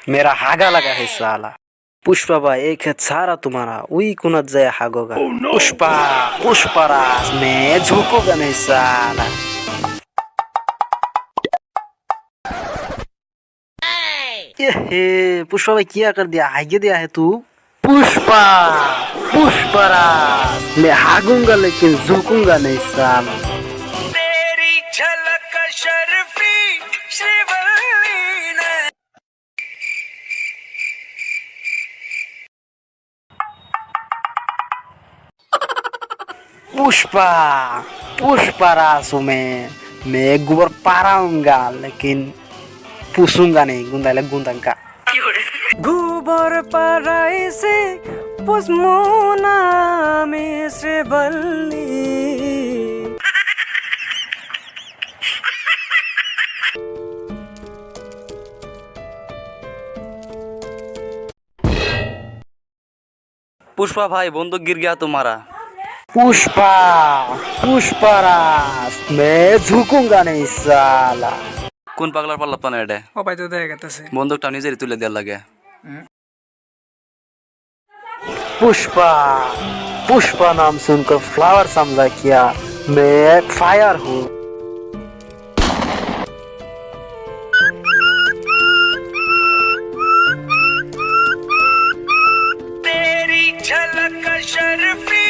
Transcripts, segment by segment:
मेरा हागा लगा है साला। पुष्पा भाई एक है सारा तुम्हारा वही कुनत जाए हागोगा। पुष्पा पुष्पराज मैं झुकूंगा नहीं साला। ये पुष्पा भाई क्या कर दिया, हागे दिया है तू। पुष्पा पुष्पराज मैं हागूंगा लेकिन झुकूंगा नहीं साला। तेरी झलक शर्फी श्रीवल्ली ने। पुष्पा पुष्पराज हूँ मैं एक गोबर पाराऊंगा लेकिन पूसूंगा नहीं, गुंदा गुंदा गोबर पराई से पुष्मोना में श्रीवल्ली। पुष्पा भाई बंदूक गिर गया तुम्हारा। पुष्पा पुष्पराज मैं झुकूंगा नहीं साला। কোন পাগলার পাল্লা পানা এটা? ও ভাই তো দেখা গেছে বন্দুকটা নিজেরই তুলে দেওয়ার লাগে। पुष्पा पुष्पा नाम सुनकर फ्लावर समझा क्या, मैं एक फायर हूँ। तेरी झलक शर्फी।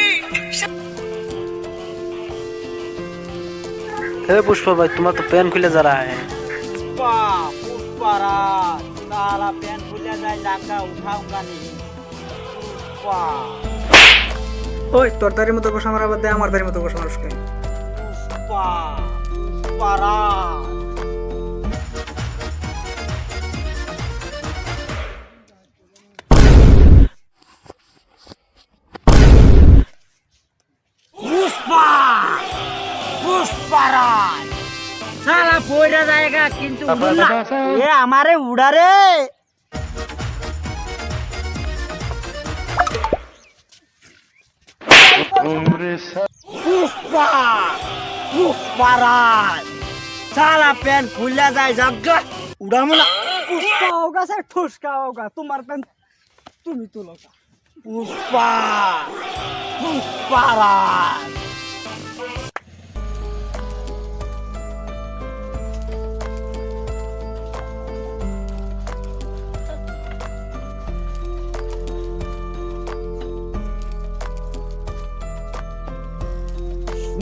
हे पुष्पा भाई तुम्हारा तो पेन खुले जा रहा है। पुष्पराज साला पेन खुले जाए जाका उठाऊंगा नहीं। पुष्पा ওই তোর দাড়ির মতো বসে আমার আবার দে আমার দাড়ির মতো বসে মানুষকে पुष्पा पुष्पराज पुष्पा पुष्पराज साला पड़ा जाएगा किंतु उड़ना ये हमारे उड़ा रे। पुष्पा पुष्पराज साला पेन खुला जाए जग उड़ा मुला। पुष्पा होगा सर ठुसका होगा तुम्हारा पेन तुम ही तो लोगा। पुष्पा पुष्पराज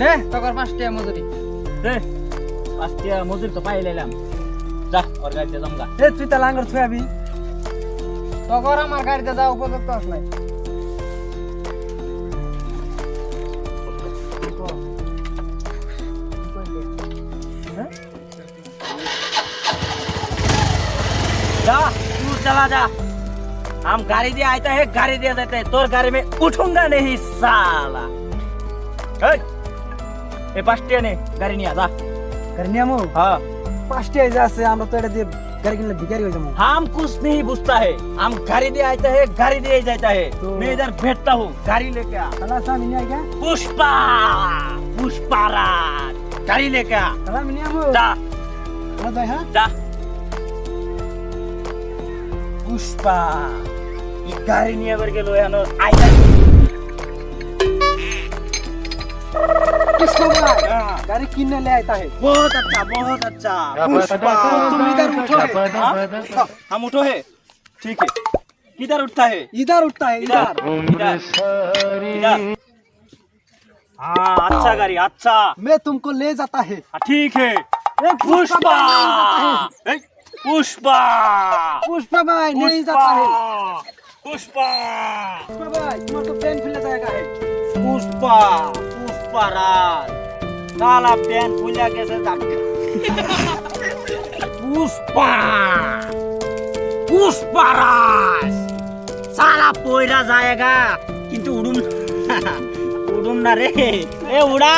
নে তোর 5 টাকা মজুরি দে 5 টাকা মজুরি তো পাই লাইলাম যা ওর গাড়িতে যামগা। এ তুই তা লাঙ্গর থুই আবি তোর আমার গাড়িতে যাও উপযুক্ত আস নাই जा तू चला जा हम गाड़ी दे आते हैं गाड़ी दे देते हैं तोर गाड़ी में उठूंगा नहीं साला। ए 5 টাকা নে গাড়ি নিয়ে যা গাড়ি নিয়ামু हाँ 5 টাকা যাচ্ছে আমরা তো এটা দিয়ে গাড়ি কিনলে ভিখারি হয়ে যাবো। हम कुछ नहीं पूछता है हम गाड़ी दे आते हैं गाड़ी दे जाता है तो- मैं इधर बैठता हूँ गाड़ी लेके आ। তাহলে সামনে নিয়ে আইগা पुष्पा पुष्पराज गाड़ी लेके आ তাহলে আমি নিয়ামু जा আমরা যাই হ্যাঁ। जा पुष्पा ये गाड़ी नहीं अगर के लो यानो आइता पुष्पा भाई गाड़ी किनने ले आता है। बहुत अच्छा पुष्पा तुम इधर उठो है हाँ? हम उठो है ठीक है किधर उठता है इधर उठता है इधर इधर इधर हाँ अच्छा गाड़ी अच्छा मैं तुमको ले जाता है। ठीक है ए, पुष्पा ले पुष्पा पुष्पा भाई नहीं जाता है। पुष्पा पुष्पा भाई तुम्हारा तो पेन खुले जाएगा है। पुष्पा पुष्पराज साला पेन खुला कैसे जाते पुष्पा पुष्पराज साला पोइरा जाएगा किंतु उड़ूम उड़ूम ना रे ए उड़ा